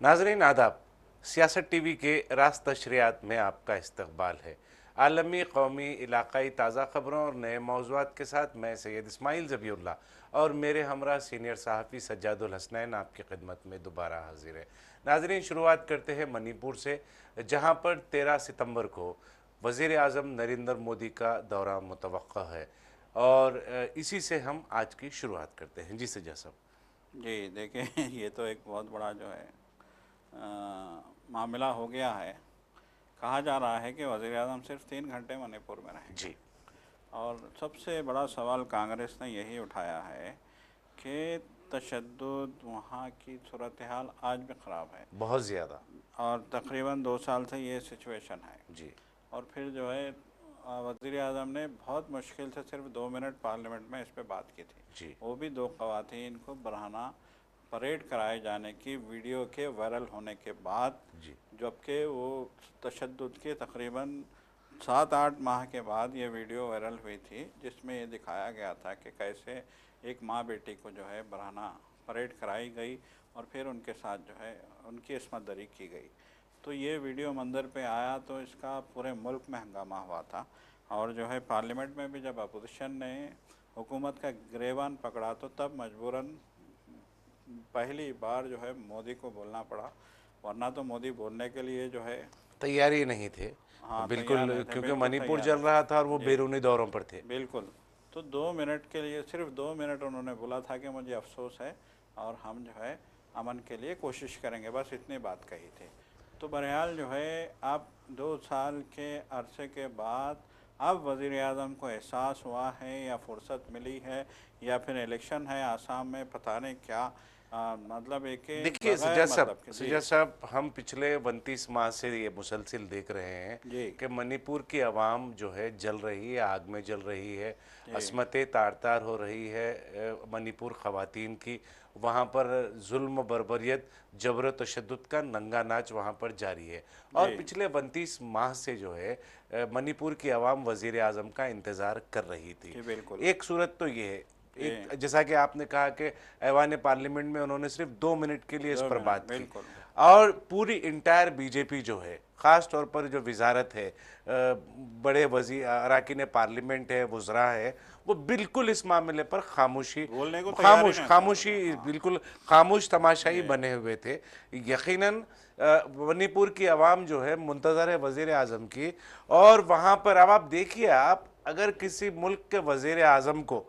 नाज़रीन आदाब, सियासत टीवी के रास्त नशरियात में आपका इस्तकबाल है। आलमी, कौमी, इलाकाई ताज़ा ख़बरों और नए मौज़ूआत के साथ मैं सैयद इस्माइल ज़बीउल्लाह और मेरे हमरा सीनियर सहाफ़ी सज्जादुल हसनैन आपकी खिदमत में दोबारा हाजिर है। नाज़रीन, शुरुआत करते हैं मणिपुर से, जहाँ पर 13 सितंबर को वज़ीर आज़म नरेंद्र मोदी का दौरा मुतवक्का है और इसी से हम आज की शुरुआत करते हैं। जी सज्जा साहब। जी देखिए ये तो एक बहुत बड़ा जो है मामला हो गया है। कहा जा रहा है कि वज़ीर आज़म सिर्फ 3 घंटे मणिपुर में रहेंगे जी, और सबसे बड़ा सवाल कांग्रेस ने यही उठाया है कि तशद्दुद वहाँ की सूरत हाल आज भी ख़राब है बहुत ज़्यादा। और तकरीबन 2 साल से ये सिचुएशन है। जी और फिर जो है वज़ीर आज़म ने बहुत मुश्किल से सिर्फ 2 मिनट पार्लियामेंट में इस पे बात की थी, जी वो भी दो ख़वातीन को बरहाना परेड कराए जाने की वीडियो के वायरल होने के बाद, जी जबकि वो तशद्दुद के तकरीबन 7-8 माह के बाद ये वीडियो वायरल हुई थी, जिसमें ये दिखाया गया था कि कैसे एक माँ बेटी को जो है बरहाना परेड कराई गई और फिर उनके साथ जो है उनकी इस्मत दरी की गई। तो ये वीडियो मंदिर पे आया तो इसका पूरे मुल्क में हंगामा हुआ था और जो है पार्लियामेंट में भी जब अपोजिशन ने हुकूमत का गिरेबान पकड़ा तो तब मजबूरन पहली बार जो है मोदी को बोलना पड़ा, वरना तो मोदी बोलने के लिए जो है तैयारी नहीं थे हाँ तैयार बिल्कुल, नहीं थे, क्योंकि बिल्कुल मणिपुर तैयार जल नहीं रहा था और वो थे। जी बैरूनी दौरों पर थे। बिल्कुल। तो 2 मिनट के लिए, सिर्फ 2 मिनट उन्होंने बोला था कि मुझे अफसोस है और हम जो है अमन के लिए कोशिश करेंगे, बस इतनी बात कही थी। तो बहरहाल जो है अब 2 साल के अरसे के बाद अब वज़ीर आज़म को एहसास हुआ है या फुर्सत मिली है या फिर इलेक्शन है आसाम में, पता नहीं क्या मतलब एक देखिए बग़ैर मतलब के। जी सज्जाद साहब, हम पिछले 29 माह से ये मुसलसिल देख रहे हैं जी कि मणिपुर की आवाम जो है जल रही है, आग में जल रही है, जी असमतें तार तार हो रही है। मणिपुर ख़वातीन की वहाँ पर जुल्म, बर्बरियत, जबर तशद्दुद का नंगा नाच वहाँ पर जारी है और जी पिछले 29 माह से जो है मणिपुर की आवाम वज़ीर आज़म का इंतज़ार कर रही थी। जी बिल्कुल। एक सूरत तो ये है, जी एक जैसा कि आपने कहा कि ऐवान पार्लियामेंट में उन्होंने सिर्फ 2 मिनट के लिए इस दो पर मिनट बात की बिल्कुल। और पूरी इंटायर बीजेपी जो है, ख़ास तौर पर जो वजारत है, बड़े वजी अराकीन पार्लियामेंट है, वज़रा है, वो बिल्कुल इस मामले पर खामोशी बोलने को तैयार ही खामोश नहीं थे वो खामोशी लोग। हाँ बिल्कुल खामोश तमाशाई जी बने हुए थे। यकीनन मणिपुर की आवाम जो है मुंतज़र है वज़ीर आज़म की। और वहाँ पर अब आप देखिए, आप अगर किसी मुल्क के वज़ीर आज़म को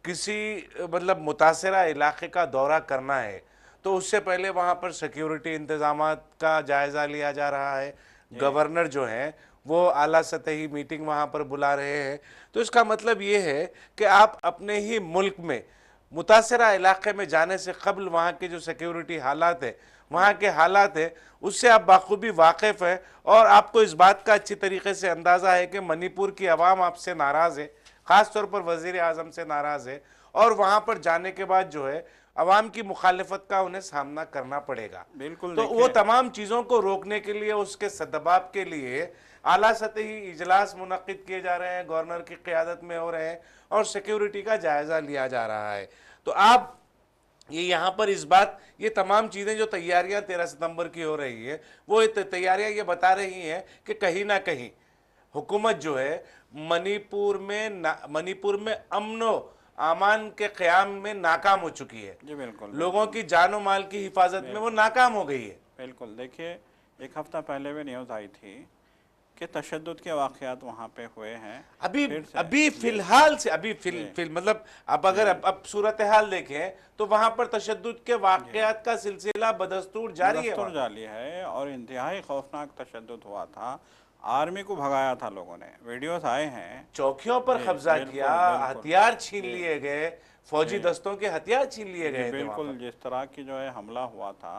किसी मतलब मुतासरा इलाके का दौरा करना है तो उससे पहले वहाँ पर सिक्योरिटी इंतज़ामात का जायज़ा लिया जा रहा है। जी गवर्नर जो हैं वो आला सतही मीटिंग वहाँ पर बुला रहे हैं। तो इसका मतलब ये है कि आप अपने ही मुल्क में मुतासरा इलाके में जाने से कबल वहाँ के जो सिक्योरिटी हालात है, वहाँ के हालात है, उससे आप बाखूबी वाकिफ़ हैं और आपको इस बात का अच्छी तरीके से अंदाज़ा है कि मणिपुर की आवाम आपसे नाराज़ है, ख़ास तौर पर वज़ीर आज़म से नाराज़ है और वहाँ पर जाने के बाद जो है अवाम की मुखालफत का उन्हें सामना करना पड़ेगा। बिल्कुल। तो वो देखिए तमाम चीज़ों को रोकने के लिए, उसके सदबाब के लिए आला सतही इजलास मुनक्किद किए जा रहे हैं, गवर्नर की क़यादत में हो रहे हैं और सिक्योरिटी का जायज़ा लिया जा रहा है। तो आप ये यहाँ पर इस बात, ये तमाम चीज़ें जो तैयारियां 13 सितंबर की हो रही है, वो तैयारियां ये बता रही हैं कि कहीं ना कहीं हुकूमत जो है मणिपुर में अमनो अमान के क़याम में नाकाम हो चुकी है। जी बिल्कुल लोगों बिल्कुल की जानो माल की हिफाजत में वो बिल्कुल नाकाम हो गई है। बिल्कुल। देखिए एक हफ़्ता पहले भी न्यूज़ आई थी कि तशद्दुद के वाक़यात वहाँ पे हुए हैं अभी फिर से। अभी जी फिलहाल से अभी जी मतलब अब अगर जी अब सूरत हाल देखें तो वहां पर तशद्दुद के जी वाकयात का सिलसिला बदस्तूर जारी है बदस्तूर वहां पर। जाली है और इंतहाई खौफनाक तशद्दुद हुआ था। आर्मी को भगाया था लोगों ने, वीडियोस आए हैं। चौकियों पर जी कब्जा किया, बिल्कुल बिल्कुल। हथियार छीन जी लिए गए, जी फौजी दस्तों के हथियार छीन लिए जी गए थे वहां बिल्कुल। पर। जिस तरह की जो है हमला हुआ था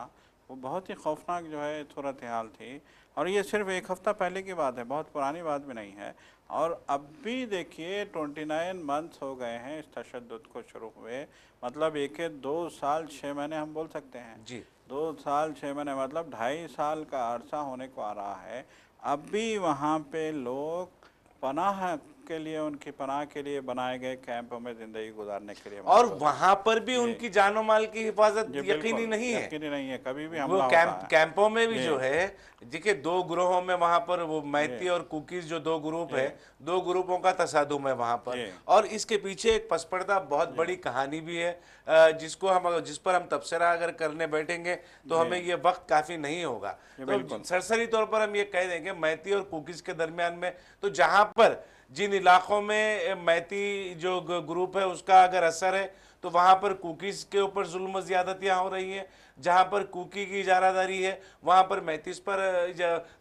वो बहुत ही खौफनाक जो है सूरत हाल थी और ये सिर्फ एक हफ़्ता पहले की बात है, बहुत पुरानी बात भी नहीं है। और अब भी देखिए 29 मंथ्स हो गए हैं इस तशद्दुद को शुरू हुए, मतलब एक 2 साल 6 महीने हम बोल सकते हैं। जी 2 साल 6 महीने मतलब 2.5 साल का अरसा होने को आ रहा है। अब भी वहाँ पे लोग पनाह के लिए, उनकी पनाह के लिए बनाए गए कैंपों में ज़िंदगी गुजारने के लिए और मजबूर हैं। वहां पर भी उनकी जानो माल की हिफाजत जी यकीनी बिल्कुल, नहीं है। यकीनी नहीं है, कभी भी वो हमला होता है। कैंपों में भी जी, जो है, देखिए दो ग्रोहों में वहां पर वो जी, मैती और कुकीज जो दो ग्रुप जी, है, दो ग्रुपों का तसादुम है वहां पर। जी, और इसके पीछे एक पसपरदा बहुत जी, बड़ी कहानी भी है, जिस पर हम तबसरा अगर करने बैठेंगे तो जी, हमें ये वक्त काफी नहीं होगा। जी तो बिल्कुल, सरसरी तौर पर हम ये कह देंगे मैती और कुकीज के दरमियान में, तो जहां पर जिन इलाकों में मैती जो ग्रुप है उसका अगर असर है, तो वहां पर कुकीज के ऊपर जुल्म ज्यादतियां हो रही हैं। जहां पर कुकी की इजारादारी है वहां पर मैतीस पर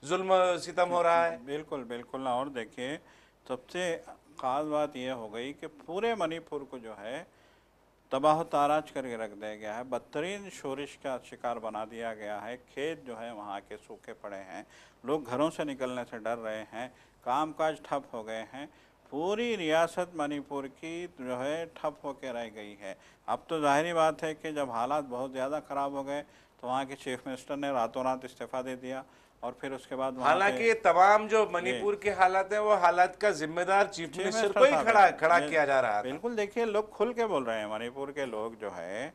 जुल्म सितम जी हो रहा है। बिल्कुल, बिल्कुल। और देखिए, सबसे ख़ास बात यह हो गई कि पूरे मणिपुर को जो है तबाह ताराज करके रख दिया गया है, बदतरीन शोरिश का शिकार बना दिया गया है। खेत जो है वहाँ के सूखे पड़े हैं, लोग घरों से निकलने से डर रहे हैं, कामकाज ठप हो गए हैं। पूरी रियासत मणिपुर की जो है ठप होकर रह गई है। अब तो ज़ाहिरी बात है कि जब हालात बहुत ज़्यादा ख़राब हो गए तो वहाँ के चीफ मिनिस्टर ने रातों रात इस्तीफ़ा दे दिया, और फिर उसके बाद वहाँ पे हालांकि ये तमाम जो जी मणिपुर के हालात हैं वो हालात का जिम्मेदार चीफ चीफ मिनिस्टर मिनिस्टर को ही साहब खड़ा हैं। खड़ा किया जा रहा था। बिल्कुल, देखिए लोग खुल के बोल रहे हैं, मणिपुर के लोग जो है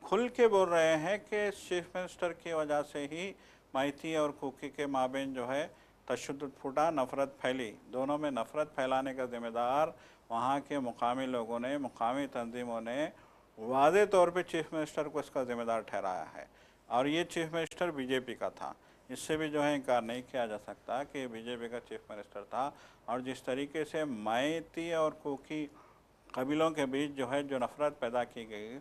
खुल के बोल रहे हैं कि चीफ मिनिस्टर की वजह से ही मैती और कुकी के माबेन जो है तशद्दुद फूटा, नफरत फैली। दोनों में नफरत फैलाने का जिम्मेदार वहाँ के मुकामी लोगों ने, मुकामी तंजीमों ने वाज़े तौर पे चीफ मिनिस्टर को इसका जिम्मेदार ठहराया है। और ये चीफ मिनिस्टर बीजेपी का था, इससे भी जो है इनकार नहीं किया जा सकता कि बीजेपी का चीफ मिनिस्टर था। और जिस तरीके से मैती और कुकी कबीलों के बीच जो है जो नफ़रत पैदा की गई,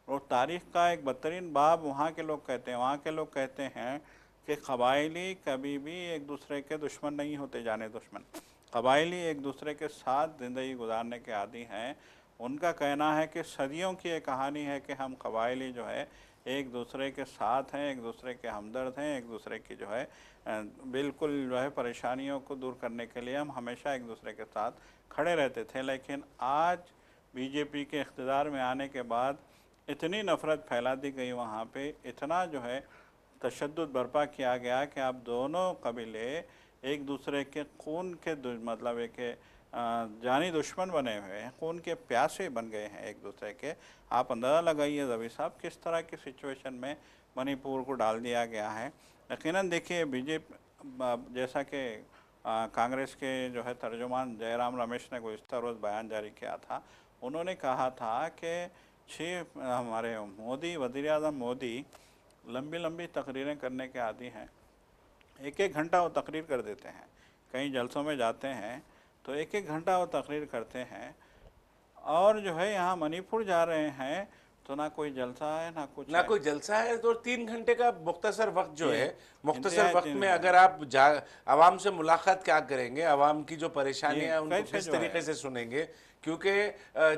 और तारीख़ का एक बदतरीन बाब वहाँ के लोग कहते हैं। वहाँ के लोग कहते हैं कि कबायली कभी भी एक दूसरे के दुश्मन नहीं होते, जाने दुश्मन। कबायली एक दूसरे के साथ ज़िंदगी गुजारने के आदी हैं। उनका कहना है कि सदियों की ये कहानी है कि हम कबायली जो है एक दूसरे के साथ हैं, एक दूसरे के हमदर्द हैं, एक दूसरे की जो है बिल्कुल जो है परेशानियों को दूर करने के लिए हम हमेशा एक दूसरे के साथ खड़े रहते थे। लेकिन आज बीजेपी के इक़्तिदार में आने के बाद इतनी नफ़रत फैला दी गई, वहाँ पे इतना जो है तशद्दुद बर्पा किया गया कि अब दोनों कबीले एक दूसरे के खून के मतलब एक जानी दुश्मन बने हुए हैं, खून के प्यासे बन गए हैं एक दूसरे के। आप अंदाज़ा लगाइए रवि साहब किस तरह की सिचुएशन में मणिपुर को डाल दिया गया है। यकीनन देखिए, बीजेपी जैसा कि कांग्रेस के जो है तर्जुमान जयराम रमेश ने गुज़िश्ता रोज़ बयान जारी किया था, उन्होंने कहा था कि चीफ हमारे मोदी, वज़ीर आज़म मोदी लंबी लंबी तकरीरें करने के आदी हैं। एक एक घंटा वो तकरीर कर देते हैं, कई जलसों में जाते हैं तो एक एक घंटा वो तकरीर करते हैं। और जो है यहाँ मणिपुर जा रहे हैं तो ना कोई जलसा है ना कुछ ना है। कोई जलसा है, तो 3 घंटे का मुख्तसर वक्त जो जी, है, मुख्तसर इंतहाई वक्त 3 में घंटे। अगर आप आवाम से मुलाकात क्या करेंगे, आवाम की जो जी, परेशानियां हैं उनको कैसे किस जो तरीके है से सुनेंगे, क्योंकि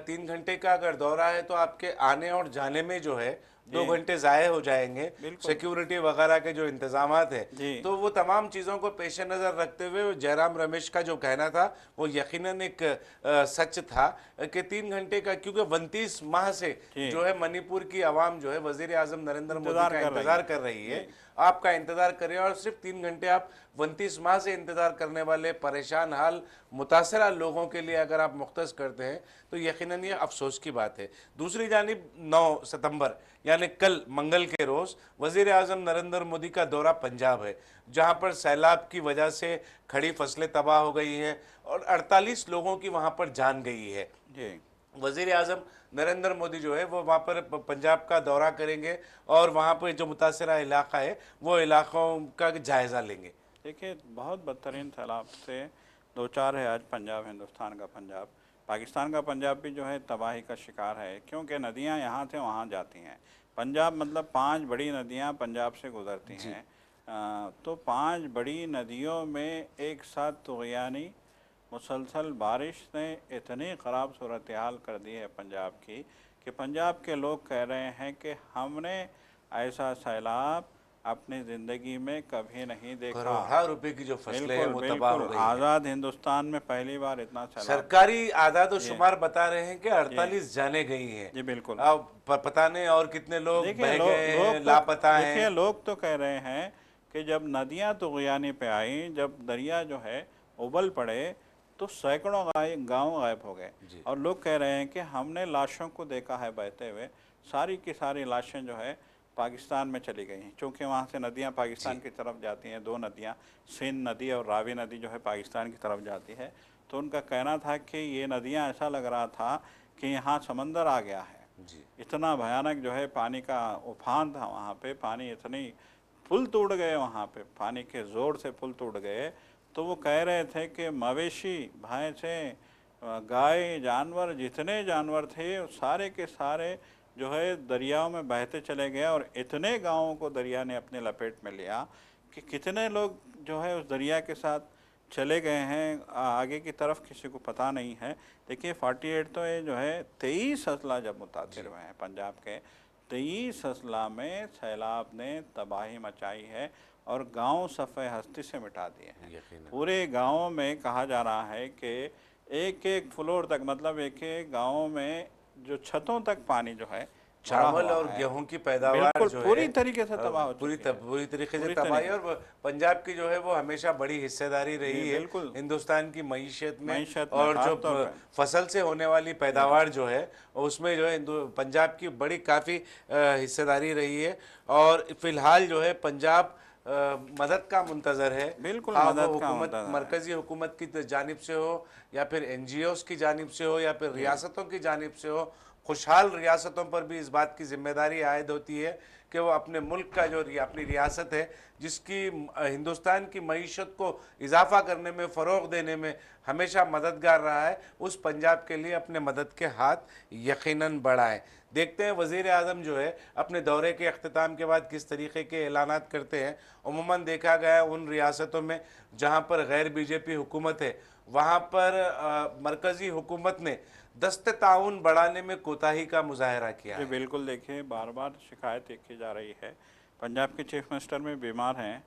3 घंटे का अगर दौरा है तो आपके आने और जाने में जो है 2 घंटे ज़ाये हो जाएंगे। बिल्कुल। सिक्योरिटी वगैरह के जो इंतजामात है, जी, तो वो तमाम चीज़ों को पेश नज़र रखते हुए जयराम रमेश का जो कहना था वो यकीनन एक सच था कि 3 घंटे का, क्योंकि 29 माह से जी, जो है मणिपुर की आवाम जो है वजीर आजम नरेंद्र मोदी इंतज़ार का कर रही इंतजार है। कर रही है, जी, आपका इंतजार कर रहे हैं। और सिर्फ 3 घंटे आप 29 माह से इंतजार करने वाले परेशान हाल मुतासरा लोगों के लिए अगर आप मुख्तस करते हैं तो यकीनन ये अफसोस की बात है। दूसरी जानिब 9 सितंबर यानी कल मंगल के रोज़ वजीर आजम नरेंद्र मोदी का दौरा पंजाब है, जहां पर सैलाब की वजह से खड़ी फसलें तबाह हो गई हैं और 48 लोगों की वहां पर जान गई है। जी, वज़ीर आज़म नरेंद्र मोदी जो है वो वहाँ पर पंजाब का दौरा करेंगे और वहाँ पर जो मुतासरा इलाका है वो इलाक़ों का जायज़ा लेंगे। देखिए बहुत बदतरीन सैलाब से दो चार है आज पंजाब, हिंदुस्तान का पंजाब। पाकिस्तान का पंजाब भी जो है तबाही का शिकार है, क्योंकि नदियां यहाँ से वहाँ जाती हैं। पंजाब मतलब 5 बड़ी नदियाँ पंजाब से गुजरती हैं। तो 5 बड़ी नदियों में एक साथ तुग़यानी मुसलसल बारिश ने इतनी ख़राब सूरत हाल कर दी है पंजाब की कि पंजाब के लोग कह रहे हैं कि हमने ऐसा सैलाब अपनी ज़िंदगी में कभी नहीं देखा। करोड़ों रुपए की जो फसलें हैं बिल्कुल, वो तबाह हो बिल्कुल। गई हैं। आज़ाद हिंदुस्तान में पहली बार इतना सैलाब। सरकारी आदाद और जी, शुमार बता रहे हैं कि जी, 48 जाने गई हैं। जी बिल्कुल। अब पता नहीं और कितने लोग देखिए बह गए हैं, लोग लापता देखिए हैं। लोग तो कह रहे हैं कि जब नदियां तुग़यानी पे आई, जब दरिया जो है उबल पड़े, तो सैकड़ों गांव गायब हो गए। जी। और लोग कह रहे हैं कि हमने लाशों को देखा है बहते हुए, सारी की सारी लाशें जो है पाकिस्तान में चली गई हैं, क्योंकि वहाँ से नदियाँ पाकिस्तान जी। की तरफ जाती हैं, दो नदियाँ, सिंध नदी और रावी नदी जो है पाकिस्तान की तरफ जाती है। तो उनका कहना था कि ये नदियाँ, ऐसा लग रहा था कि यहाँ समंदर आ गया है, जी। इतना भयानक जो है पानी का उफान था वहाँ पे, पानी इतनी, पुल टूट गए वहाँ पे, पानी के ज़ोर से पुल टूट गए। तो वो कह रहे थे कि मवेशी, भैंसें, गाय, जानवर, जितने जानवर थे सारे के सारे जो है दरियाओं में बहते चले गए, और इतने गांवों को दरिया ने अपने लपेट में लिया कि कितने लोग जो है उस दरिया के साथ चले गए हैं आगे की तरफ, किसी को पता नहीं है। देखिए 48 तो ये जो है 23 अजला जब मुतासिर हुए हैं पंजाब के, 23 अजला में सैलाब ने तबाही मचाई है और गांव सफ़े हस्ती से मिटा दिए हैं। यकीनन। पूरे गाँव में कहा जा रहा है कि एक एक फ्लोर तक, मतलब एक एक गाँव में जो छतों तक पानी जो है भरा चावल हुआ और है, गेहूं की पैदावार बिल्कुल जो पूरी है तरीके से तबाह हो चुकी है, पूरी तरीके से पूरी तबाही, तरीके और पंजाब की जो है वो हमेशा बड़ी हिस्सेदारी जी रही है बिल्कुल, हिंदुस्तान की मईशत में। मईशत में और ख़ास जो तौर पे फसल से होने वाली जी पैदावार जो है उसमें जो है पंजाब की बड़ी काफ़ी हिस्सेदारी रही है। और फिलहाल जो है पंजाब मदद का मुंतज़र है, बिल्कुल हाँ वो मदद का हुकूमत, मुद्दा है। मरकज़ी हुकूमत की जानिब से हो या फिर NGOs की जानिब से हो या फिर जी रियासतों की जानिब से हो। खुशहाल रियासतों पर भी इस बात की जिम्मेदारी आयद होती है कि वो अपने मुल्क का जो अपनी रियासत है, जिसकी हिंदुस्तान की मईशत को इजाफा करने में, फ़रोग़ देने में हमेशा मददगार रहा है, उस पंजाब के लिए अपने मदद के हाथ यकीनन बढ़ाएं। देखते हैं वज़ीर आज़म जो है अपने दौरे के अख्तिताम के बाद किस तरीके के ऐलानात करते हैं। उमूमन देखा गया है उन रियासतों में जहाँ पर गैर BJP हुकूमत है, वहाँ पर मरकज़ी हुकूमत ने दस्ते ताउन बढ़ाने में कोताही का मुजाहरा किया जी है। बिल्कुल, देखिए बार बार शिकायत एक की जा रही है, पंजाब के चीफ मिनिस्टर में बीमार हैं,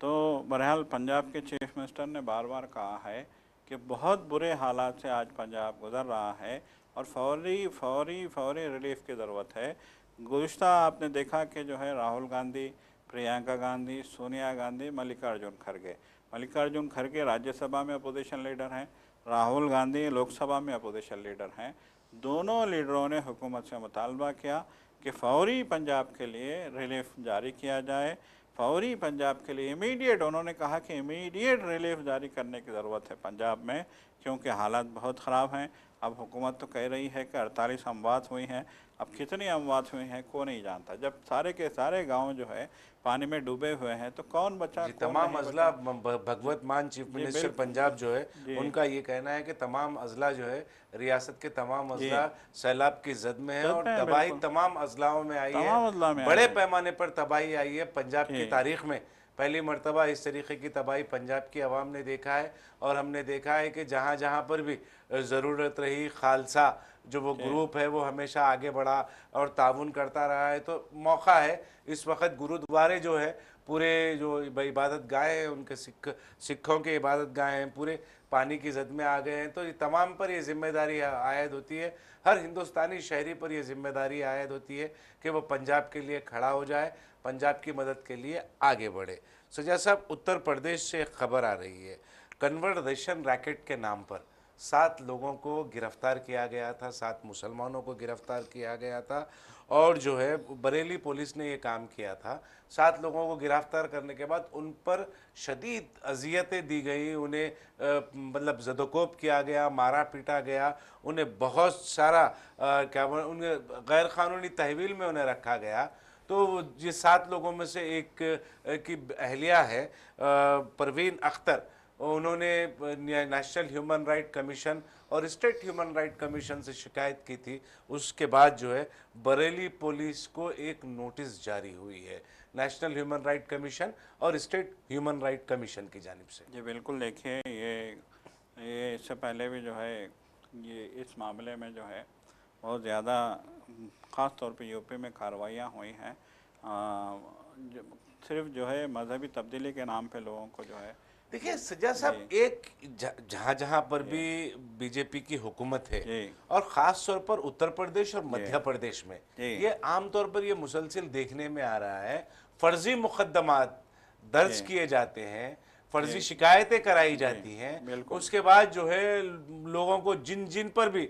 तो बहरहाल पंजाब के चीफ मिनिस्टर ने बार बार कहा है कि बहुत बुरे हालात से आज पंजाब गुजर रहा है और फौरी फौरी फौरी रिलीफ की ज़रूरत है। गुज़िश्ता आपने देखा कि जो है राहुल गांधी, प्रियंका गांधी, सोनिया गांधी, मल्लिकार्जुन खड़गे राज्यसभा में अपोजिशन लीडर हैं, राहुल गांधी लोकसभा में अपोजिशन लीडर हैं। दोनों लीडरों ने हुकूमत से मुतालबा किया कि फ़ौरी पंजाब के लिए रिलीफ जारी किया जाए, फ़ौरी पंजाब के लिए इमीडिएट, उन्होंने कहा कि इमीडिएट रिलीफ जारी करने की ज़रूरत है पंजाब में, क्योंकि हालात बहुत ख़राब हैं। अब हुकूमत तो कह रही है कि 48 अमवात हुई हैं, अब कितनी अमवात हुई हैं को नहीं जानता। जब सारे के सारे गांव जो है पानी में डूबे हुए हैं तो कौन बचा जी, कौन तमाम नहीं अजला बचा। भगवत मान चीफ जी मिनिस्टर बिल्कुल पंजाब जो है जी उनका ये कहना है कि तमाम अजला जो है रियासत के तमाम जी अजला सैलाब की जद में है जद और में है, तबाही बिल्कुल तमाम अजलाओं में आई है, तमाम अजला में आई बड़े है। पैमाने पर तबाही आई है। पंजाब की जी तारीख में पहली मरतबा इस तरीके की तबाही पंजाब की आवाम ने देखा है। और हमने देखा है कि जहाँ जहाँ पर भी ज़रूरत रही, खालसा जो वो जी ग्रुप है वो हमेशा आगे बढ़ा और ताउन करता रहा है। तो मौका है इस वक्त, गुरुद्वारे जो है पूरे जो इबादत गाह हैं उनके सिखों के इबादत गाह हैं पूरे पानी की जद में आ गए हैं। तो ये तमाम पर ये जिम्मेदारी आयद होती है, हर हिंदुस्तानी शहरी पर यह जिम्मेदारी आयद होती है कि वो पंजाब के लिए खड़ा हो जाए, पंजाब की मदद के लिए आगे बढ़े। सजा साहब, उत्तर प्रदेश से एक खबर आ रही है, कन्वर्सेशन रैकेट के नाम पर 7 लोगों को गिरफ्तार किया गया था, 7 मुसलमानों को गिरफ्तार किया गया था। और जो है बरेली पुलिस ने ये काम किया था। 7 लोगों को गिरफ्तार करने के बाद उन पर शदीद अजियतें दी गई, उन्हें मतलब ज़दोकोब किया गया, मारा पीटा गया, उन्हें बहुत सारा क्या बोल, उन्हें गैर क़ानूनी तहवील में उन्हें रखा गया। तो ये 7 लोगों में से एक की अहलिया है परवीन अख्तर, उन्होंने नेशनल ह्यूमन राइट कमीशन और स्टेट ह्यूमन राइट कमीशन से शिकायत की थी। उसके बाद जो है बरेली पुलिस को एक नोटिस जारी हुई है नेशनल ह्यूमन राइट कमीशन और स्टेट ह्यूमन राइट कमीशन की जानिब से। जी बिल्कुल, देखिए ये इससे पहले भी जो है ये इस मामले में जो है बहुत ज़्यादा ख़ास तौर पे यूपी में कार्रवाइयाँ हुई हैं। सिर्फ जो है मजहबी तब्दीली के नाम पे लोगों को जो है देखिए सज्जा साहब, जी एक जहाँ जहाँ पर भी बीजेपी की हुकूमत है जी और ख़ास तौर पर उत्तर प्रदेश और जी मध्य प्रदेश में जी ये आमतौर पर ये मुसलसिल देखने में आ रहा है, फर्जी मुकदमात दर्ज जी किए जाते हैं, फर्जी शिकायतें कराई जाती हैं, बिल्कुल। उसके बाद जो है लोगों को जिन जिन पर भी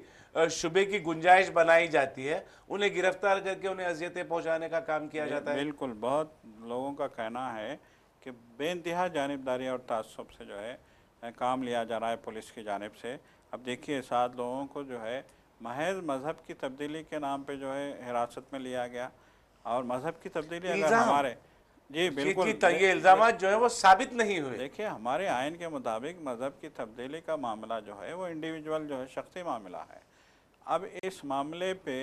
शुबे की गुंजाइश बनाई जाती है उन्हें गिरफ्तार करके उन्हें अजियतें पहुंचाने का काम किया जाता है। बिल्कुल, बहुत लोगों का कहना है कि बेइंतहा जानिबदारी और तआस्सुब से जो है काम लिया जा रहा है पुलिस की जानिब से। अब देखिए 7 लोगों को जो है महज मज़हब की तब्दीली के नाम पे जो है हिरासत में लिया गया, और मज़हब की तब्दीली अगर इल्जाम हमारे जी बिल्कुल ये इल्जामात जो है वो साबित नहीं हुए। देखिए हमारे आइन के मुताबिक मज़हब की तब्दीली का मामला जो है वो इंडिविजुअल जो है शख्सी मामला है। अब इस मामले पे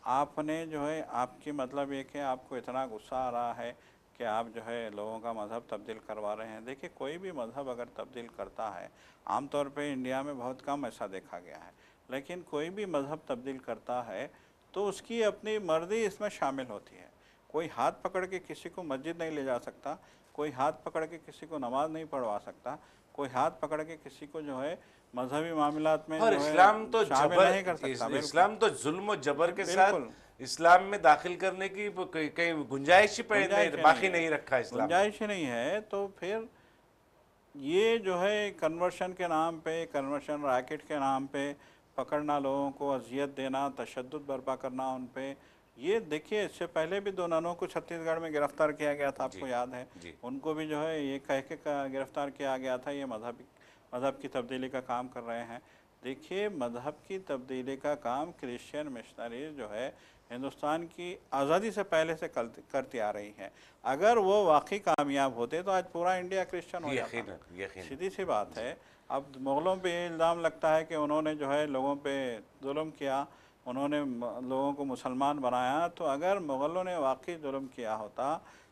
आपने जो है आपकी मतलब ये कि आपको इतना गुस्सा आ रहा है कि आप जो है लोगों का मज़हब तब्दील करवा रहे हैं। देखिए कोई भी मज़हब अगर तब्दील करता है, आम तौर पे इंडिया में बहुत कम ऐसा देखा गया है, लेकिन कोई भी मज़हब तब्दील करता है तो उसकी अपनी मर्ज़ी इसमें शामिल होती है। कोई हाथ पकड़ के किसी को मस्जिद नहीं ले जा सकता, कोई हाथ पकड़ के किसी को नमाज नहीं पढ़वा सकता, कोई हाथ पकड़ के किसी को जो है मजहबी मामलात में और जो है इस्लाम तो शामिल नहीं कर सकता। इस्लाम तो जुल्म और जबर के साथ बिल्कुल। इस्लाम में दाखिल करने की कहीं गुंजाइश ही बाकी नहीं रखा इस्लाम ने। गुंजाइश ही नहीं है। तो फिर ये जो है कन्वर्शन के नाम पे, कन्वर्शन रैकेट के नाम पे पकड़ना, लोगों को अजियत देना, तशद्दुद बर्पा करना उन पे, ये देखिए इससे पहले भी 2 ननों को छत्तीसगढ़ में गिरफ्तार किया गया था, आपको याद है। उनको भी जो है ये कह के गिरफ्तार किया गया था ये मज़हब की तब्दीली का काम कर रहे हैं। देखिए मज़हब की तब्दीली का काम क्रिश्चियन मिशनरीज जो है हिंदुस्तान की आज़ादी से पहले से करती आ रही हैं। अगर वो वाकई कामयाब होते तो आज पूरा इंडिया क्रिश्चियन हो जाता। सीधी सी बात है। अब मुग़लों पे ये इल्ज़ाम लगता है कि उन्होंने जो है लोगों पे जुल्म किया, उन्होंने लोगों को मुसलमान बनाया। तो अगर मुग़लों ने वाकई जुल्म किया होता,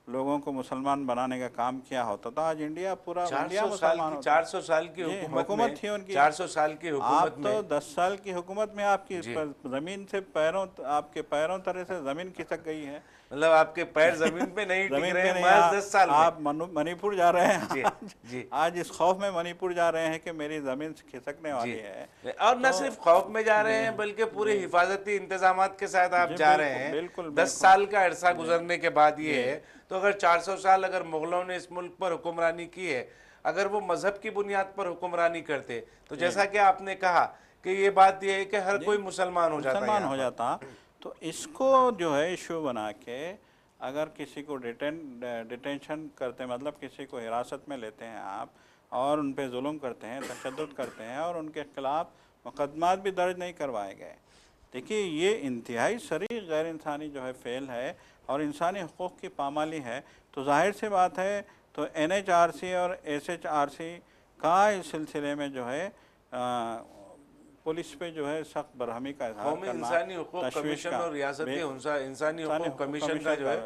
लोगों को मुसलमान बनाने का काम किया होता तो आज इंडिया पूरा इंडिया मुसलमान होता। 400 साल की हुकूमत थी उनकी। 400 साल की हुकूमत में आप तो 10 साल की हुकूमत में आपकी ज़मीन से आपके पैरों तरह से ज़मीन खिसक गई है। मतलब आपके पैर जमीन पे नहीं टिक रहे हैं, आप 10 साल में। आप मणिपुर जा रहे हैं जी। आज इस खौफ में मणिपुर जा रहे हैं कि मेरी ज़मीन खिसकने वाली है। और न सिर्फ खौफ में जा रहे हैं बल्कि पूरे हिफाजती इंतजामात के साथ आप जा रहे हैं। बिल्कुल 10 साल का अरसा गुजरने के बाद ये है। तो अगर 400 साल अगर मुगलों ने इस मुल्क पर हुक्मरानी की है, अगर वो मजहब की बुनियाद पर हुक्मरानी करते तो जैसा कि आपने कहा कि ये बात ये है कि हर कोई मुसलमान हो जाता। तो इसको जो है इशू बना के अगर किसी को डिटेंशन करते, मतलब किसी को हिरासत में लेते हैं आप और उन पे जुल्म करते हैं, तशद्दुद करते हैं और उनके खिलाफ मुकदमात भी दर्ज नहीं करवाए गए। देखिए ये इंतहाई सरी गैर इंसानी जो है फ़ेल है और इंसानी हुकूक़ की पामाली है। तो जाहिर सी बात है तो NHRC और SHRC का इस सिलसिले में जो है पुलिस पे जो है सख्त बरहमी का इज़हार करना, इंसानी हुकूक़ कमीशन और रियासती इंसानी हुकूक़ कमीशन का जो है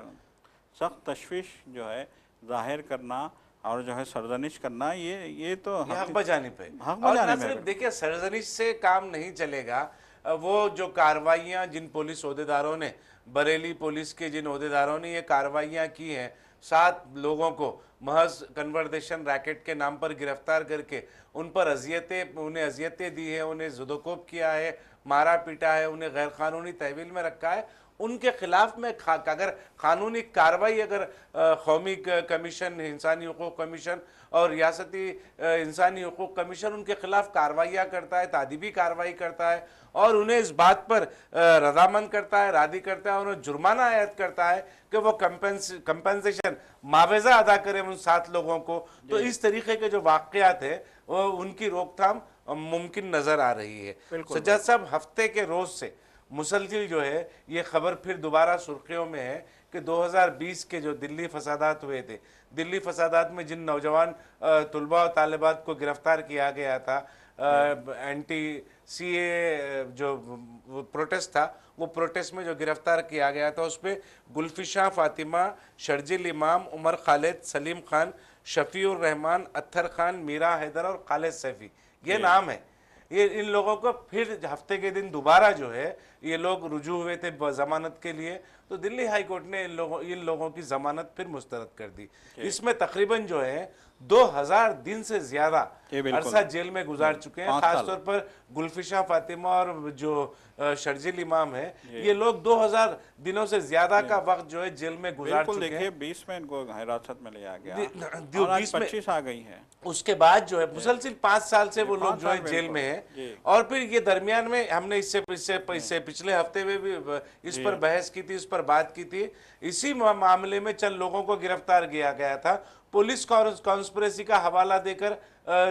सख्त तशवीश जो है जाहिर करना और जो है सरजनिश करना, ये तो हक बजाने पे। और ना सिर्फ देखिए सरजनिश से काम नहीं चलेगा, वो जो कार्रवाइयाँ जिन पुलिस ओहदेदारों ने, बरेली पुलिस के जिन ओहदेदारों ने ये कार्रवाइयाँ की हैं, 7 लोगों को महज कन्वर्सेशन रैकेट के नाम पर गिरफ्तार करके उन पर उन्हें अजियतें दी है, उन्हें ज़ुदोकोब किया है, मारा पीटा है, उन्हें गैर कानूनी तहवील में रखा है, उनके खिलाफ में अगर कानूनी कार्रवाई अगर कौमी कमीशन, इंसानी हुकूक़ कमीशन और रियासती इंसानी हुकूक़ कमीशन उनके खिलाफ कार्रवाइयाँ करता है, तादीबी कार्रवाई करता है और उन्हें इस बात पर रजामंद करता है, राज़ी करता है, उन्हें जुर्माना आयद करता है कि वो कंपनसेशन मुआवजा अदा करें उन 7 लोगों को, तो इस तरीके के जो वाक़यात है वो उनकी रोकथाम मुमकिन नज़र आ रही है। सज्जाद साहब, हफ्ते के रोज़ से मुसलसिल जो है ये खबर फिर दोबारा सुर्खियों में है कि 2020 के जो दिल्ली फसादात हुए थे, दिल्ली फसादात में जिन नौजवान तुलबा और तालिबात को गिरफ्तार किया गया था, एंटी CA जो प्रोटेस्ट था, वो प्रोटेस्ट में जो गिरफ्तार किया गया था उस पर गुलफिशा फातिमा, शर्जिल इमाम, उमर खालिद, सलीम खान, शफीउर रहमान, अत्थर खान, मीरा हैदर और खालिद सैफी, ये नाम है। ये इन लोगों को फिर हफ्ते के दिन दोबारा जो है ये लोग रुजू हुए थे जमानत के लिए, तो दिल्ली हाई कोर्ट ने इन लोगों की जमानत फिर मुस्तरद कर दी। इसमें तकरीबन जो है 2000 दिन से ज्यादा जी बिल्कुल। अरसा जेल में गुजार चुके हैं। 5 साल। खासतौर पर गुलफिशा फातिमा और जो शर्जील इमाम है, ये लोग 2000 दिनों से ज्यादा का वक्त जो है जेल में गुजार बिल्कुल। चुके देखिए हैं। 20 में इनको हिरासत में लिया गया जो और आज 20 में 25 आ गई है। उसके बाद जो है मुसलसिल 5 साल से वो लोग 5 जो है साल जेल में जी। है। और फिर ये दरमियान में हमने इससे पिछले हफ्ते में भी इस पर बहस की थी, इस पर बात की थी। इसी मामले में चंद लोगों को गिरफ्तार किया गया था। पुलिस कॉन्स्पिरेसी का हवाला देकर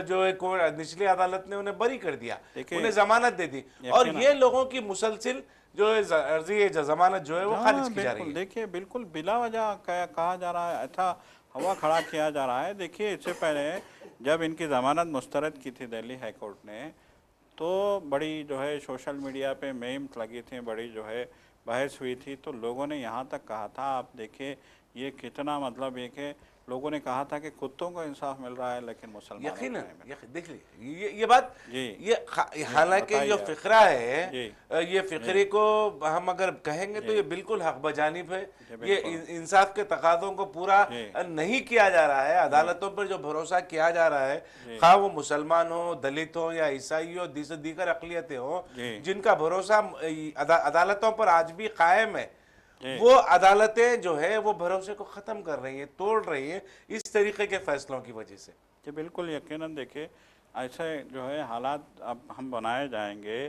जो है निचली अदालत ने उन्हें बरी कर दिया, उन्हें जमानत दे दी। और ये लोगों की मुसलसिल जो है अर्जी जमानत जो है वो खारिज की जा रही है। देखिए बिल्कुल बिला वजह कहा जा रहा है, ऐसा हवा खड़ा किया जा रहा है। देखिए इससे पहले जब इनकी ज़मानत मुस्तरद की थी दिल्ली हाई कोर्ट ने, तो बड़ी जो है सोशल मीडिया पे मेम्स लगी थी, बड़ी जो है बहस हुई थी। तो लोगों ने यहाँ तक कहा था, आप देखिए ये कितना मतलब ये कि लोगों ने कहा था कि कुत्तों को इंसाफ मिल रहा है लेकिन मुसलमानों को नहीं मिल रहा। देख लीजिए ये बात, ये हालांकि जो फिक्रा है, ये फिक्रे को हम अगर कहेंगे तो ये बिल्कुल हक बजानिब है। ये इंसाफ के तकाज़ों को पूरा नहीं किया जा रहा है। अदालतों पर जो भरोसा किया जा रहा है, खा वो मुसलमान हो, दलित हो या ईसाई हो, दीगर अक़लियतें हो, जिनका भरोसा अदालतों पर आज भी कायम है, वो अदालतें जो है वो भरोसे को ख़त्म कर रही हैं, तोड़ रही हैं इस तरीके के फैसलों की वजह से। जी बिल्कुल यकीनन। देखिए ऐसे जो है हालात अब हम बनाए जाएंगे।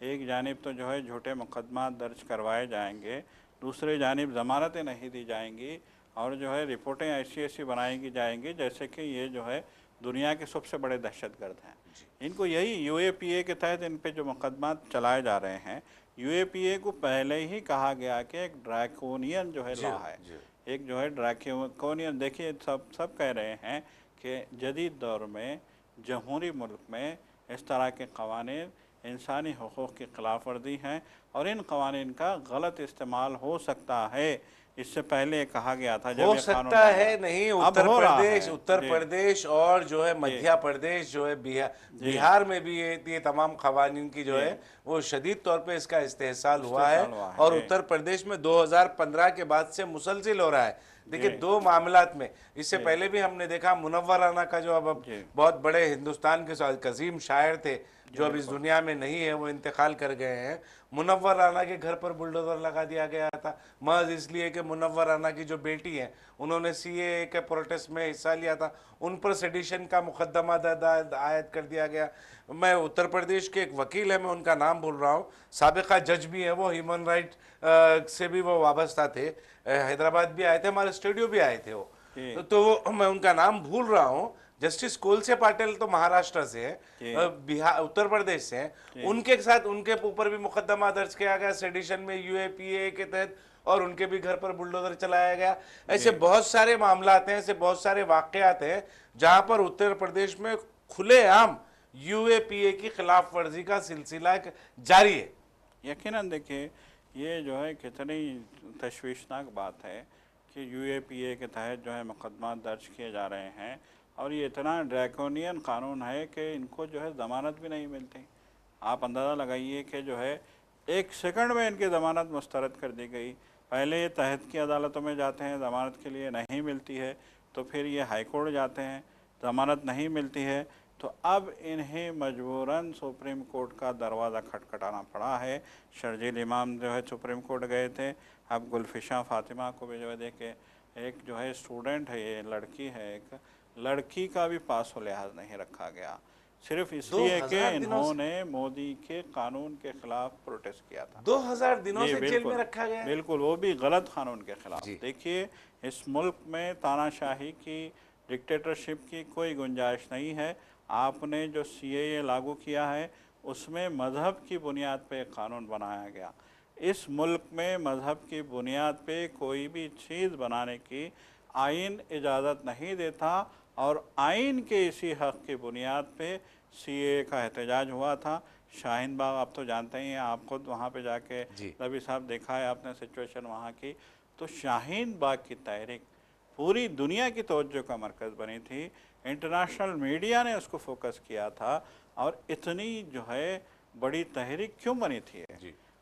एक जानिब तो जो है झूठे मुकदमा दर्ज करवाए जाएंगे, दूसरे जानिब ज़मानतें नहीं दी जाएंगी और जो है रिपोर्टें ऐसी बनाई जाएंगी जैसे कि ये जो है दुनिया के सबसे बड़े दहशतगर्द हैं। इनको यही UAPA के तहत इन पे जो मुकदमा चलाए जा रहे हैं, UAPA को पहले ही कहा गया कि एक ड्रैकोनियन जो है लॉ है, एक जो है ड्रैकोनियन। देखिए सब कह रहे हैं कि जदीद दौर में जमहूरी मुल्क में इस तरह के क़वानीन इंसानी हुकूक़ की खिलाफ वर्जी हैं और इन क़वानीन का गलत इस्तेमाल हो सकता है। इससे पहले कहा गया था, जब हो सकता है नहीं, उत्तर प्रदेश और जो है मध्य प्रदेश जो है बिहार में भी ये तमाम क़वानीन की जो है वो शदीद तौर पे इसका इस्तेहसाल हुआ है। और उत्तर प्रदेश में 2015 के बाद से मुसलसिल हो रहा है। देखिए दो मामलात में, इससे पहले भी हमने देखा मुनव्वर राना का जो अब बहुत बड़े हिंदुस्तान के अजीम शायर थे जो अब इस दुनिया में नहीं है, वो इंतकाल कर गए हैं। मुनव्वर राना के घर पर बुलडोजर लगा दिया गया था महज इसलिए कि मुनव्वर राना की जो बेटी है उन्होंने CAA के प्रोटेस्ट में हिस्सा लिया था, उन पर सेडिशन का मुकदमा आयद कर दिया गया। मैं उत्तर प्रदेश के एक वकील है, मैं उनका नाम भूल रहा हूँ, साबिका जज भी है, वो ह्यूमन राइट से भी वो वाबस्ता थे, हैदराबाद भी आए थे, हमारे स्टूडियो भी आए थे वो, तो मैं उनका नाम भूल रहा हूँ। जस्टिस कोलसे पाटिल तो महाराष्ट्र से है, बिहार उत्तर प्रदेश से है, उनके साथ उनके ऊपर भी मुकदमा दर्ज किया गया सेडिशन में UAPA के तहत और उनके भी घर पर बुलडोजर चलाया गया। ऐसे बहुत सारे मामलात हैं, ऐसे बहुत सारे वाकयात हैं जहां पर उत्तर प्रदेश में खुलेआम UAPA की खिलाफ वर्जी का सिलसिला जारी है। यकीनन देखिए ये जो है कितनी तशवीशनाक बात है कि UAPA के तहत जो है मुकदमा दर्ज किए जा रहे हैं और ये इतना ड्रैकोनियन कानून है कि इनको जो है ज़मानत भी नहीं मिलती। आप अंदाज़ा लगाइए कि जो है 1 सेकंड में इनकी ज़मानत मुस्तरद कर दी गई। पहले ये तहत की अदालतों में जाते हैं, ज़मानत के लिए नहीं मिलती है, तो फिर ये हाई कोर्ट जाते हैं, ज़मानत नहीं मिलती है, तो अब इन्हें मजबूरन सुप्रीम कोर्ट का दरवाज़ा खटखटाना पड़ा है। शर्जील इमाम जो है सुप्रीम कोर्ट गए थे, अब गुलफिशा फातिमा को भी जो है देखे, एक जो है स्टूडेंट है, ये लड़की है, एक लड़की का भी पास व लिहाज नहीं रखा गया, सिर्फ इसलिए कि इन्होंने मोदी के कानून के खिलाफ प्रोटेस्ट किया था। 2000 दिनों से जेल में रखा गया, बिल्कुल, वो भी गलत कानून के खिलाफ। देखिए इस मुल्क में तानाशाही की, डिक्टेटरशिप की कोई गुंजाइश नहीं है। आपने जो CAA लागू किया है उसमें मज़हब की बुनियाद पे एक कानून बनाया गया। इस मुल्क में मज़हब की बुनियाद पे कोई भी चीज़ बनाने की आइन इजाज़त नहीं देता और आइन के इसी हक़ की बुनियाद पे CAA का एहतजाज हुआ था। शाहीन बाग आप तो जानते ही हैं, आप खुद वहाँ पे जाके रवि साहब देखा है आपने सिचुएशन वहाँ की। तो शाहीन बाग की तहरीक पूरी दुनिया की तवज्जो का मरकज़ बनी थी, इंटरनेशनल मीडिया ने उसको फोकस किया था और इतनी जो है बड़ी तहरीक क्यों बनी थी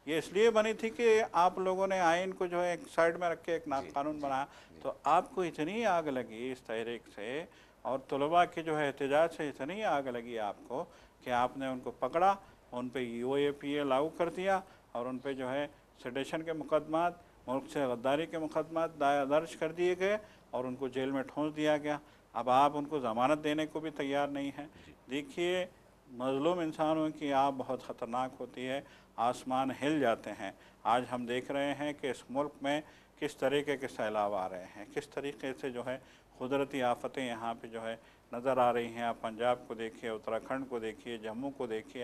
ये इसलिए बनी थी कि आप लोगों ने आइन को जो है एक साइड में रख के एक कानून बनाया, तो आपको इतनी आग लगी इस तहरीक से और तलबा की जो है एहतजाज से इतनी आग लगी आपको कि आपने उनको पकड़ा, उन पे UAPA लागू कर दिया और उन पे जो है सेडेशन के मुकदमात, मुल्क से गद्दारी के मुकदमात दर्ज कर दिए गए और उनको जेल में ठूंस दिया गया। अब आप उनको ज़मानत देने को भी तैयार नहीं हैं। देखिए, मज़लूम इंसानों की आग बहुत ख़तरनाक होती है, आसमान हिल जाते हैं। आज हम देख रहे हैं कि इस मुल्क में किस तरीके के सैलाब आ रहे हैं, किस तरीके से जो है कुदरती आफतें यहाँ पे जो है नज़र आ रही हैं। आप पंजाब को देखिए, उत्तराखंड को देखिए, जम्मू को देखिए,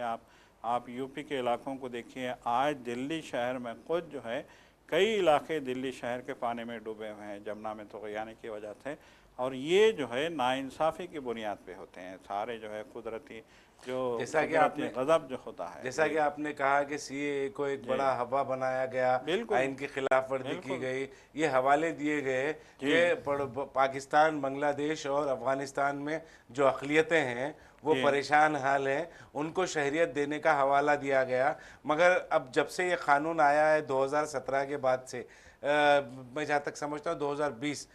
आप यूपी के इलाकों को देखिए। आज दिल्ली शहर में खुद जो है कई इलाके दिल्ली शहर के पानी में डूबे हुए हैं जमुना में तग़यानी की वजह से, और ये जो है नाइंसाफ़ी की बुनियाद पे होते हैं सारे जो है कुदरती जो जैसा कि कुदरती आपने गज़ब जो होता है। जैसा कि आपने कहा कि CAA को एक बड़ा हवा बनाया गया, बिल्कुल आइन की खिलाफ वर्जी की बिल्कुल गई, ये हवाले दिए गए जी कि पाकिस्तान, बांग्लादेश और अफ़गानिस्तान में जो अक़लियतें हैं वो जी परेशान हाल हैं, उनको शहरियत देने का हवाला दिया गया। मगर अब जब से ये क़ानून आया है 2017 के बाद से, मैं जहाँ तक समझता हूँ 2020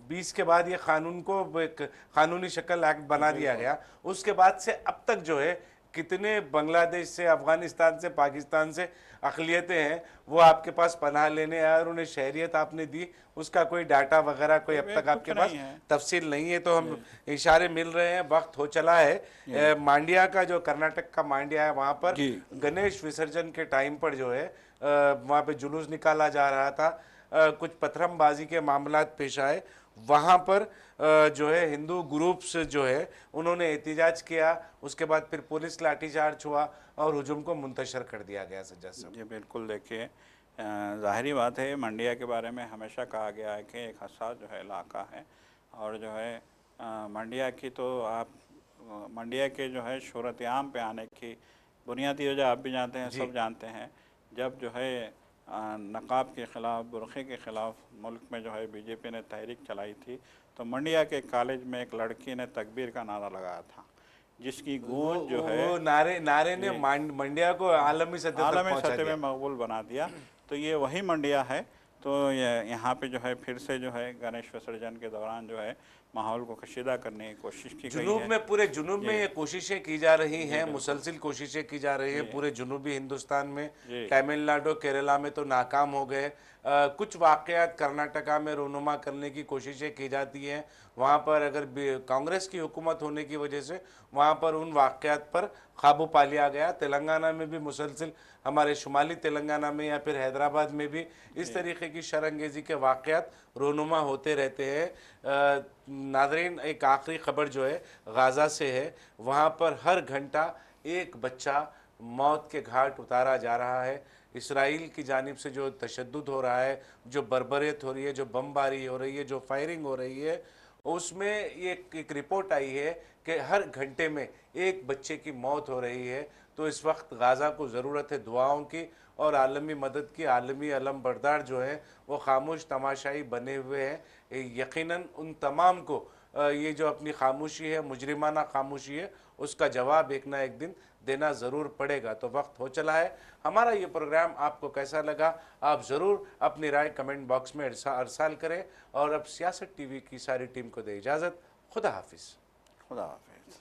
20 के बाद ये कानून को एक कानूनी शक्ल एक्ट बना दिया गया। उसके बाद से अब तक जो है कितने बांग्लादेश से, अफगानिस्तान से, पाकिस्तान से अक़लियतें हैं वो आपके पास पनाह लेने आए और उन्हें शहरियत आपने दी, उसका कोई डाटा वगैरह कोई अब तक आपके पास तफसील नहीं है। तो हम इशारे मिल रहे हैं, वक्त हो चला है। मांड्या का जो कर्नाटक का मांड्या है वहाँ पर गणेश विसर्जन के टाइम पर जो है वहाँ पे जुलूस निकाला जा रहा था, कुछ पथरमबाजी के मामलात पेश आए, वहाँ पर जो है हिंदू ग्रुप्स जो है उन्होंने एहतिजाज किया, उसके बाद फिर पुलिस लाठीचार्ज हुआ और हुजूम को मुंतशर कर दिया गया। सज्जाद साहब जी बिल्कुल, देखिए ज़ाहिरी बात है, मंडिया के बारे में हमेशा कहा गया है कि एक हसास जो है इलाका है और जो है मंडिया की तो आप मंडिया के जो है शोहरत आम पे आने की बुनियादी वजह आप भी जानते हैं, सब जानते हैं। जब जो है नकाब के ख़िलाफ़, बुरखे के ख़िलाफ़ मुल्क में जो है बीजेपी ने तहरीक चलाई थी, तो मंडिया के कॉलेज में एक लड़की ने तकबीर का नारा लगाया था, जिसकी गूंज जो है वो नारे ने मंडिया को आलमी सतह में मकबूल बना दिया। तो ये वही मंडिया है। तो यहाँ पे जो है फिर से जो है गणेश विसर्जन के दौरान जो है माहौल को कशीदा करने की कोशिश की गई है। में पूरे जुनूब में ये कोशिशें की जा रही हैं, मुसलसिल कोशिशें की जा रही हैं पूरे जुनूबी हिंदुस्तान में। तमिलनाडु, केरला में तो नाकाम हो गए। कुछ वाक़यात कर्नाटका में रोनुमा करने की कोशिशें की जाती हैं, वहाँ पर अगर कांग्रेस की हुकूमत होने की वजह से वहाँ पर उन वाक़यात पर काबू पा लिया गया। तेलंगाना में भी मुसलसिल, हमारे शुमाली तेलंगाना में या फिर हैदराबाद में भी इस तरीके की शरंगेज़ी के वाक़यात रोनुमा होते रहते हैं। नादरीन, एक आखिरी ख़बर जो है गाज़ा से है, वहाँ पर हर घंटा एक बच्चा मौत के घाट उतारा जा रहा है। इसराइल की जानिब से जो तशद्दुद हो रहा है, जो बर्बरियत हो रही है, जो बमबारी हो रही है, जो फायरिंग हो रही है, उसमें ये एक रिपोर्ट आई है कि हर घंटे में एक बच्चे की मौत हो रही है। तो इस वक्त गाज़ा को ज़रूरत है दुआओं की और आलमी मदद की। आलमी अलम बरदार जो है वो खामोश तमाशाई बने हुए हैं। यकीनन उन तमाम को ये जो अपनी खामोशी है, मुजरिमाना खामोशी है, उसका जवाब एक ना एक दिन देना ज़रूर पड़ेगा। तो वक्त हो चला है। हमारा ये प्रोग्राम आपको कैसा लगा, आप ज़रूर अपनी राय कमेंट बॉक्स में अरसाल करें और अब सियासत TV की सारी टीम को दे इजाज़त। खुदा हाफिज़। खुदा हाफिज़।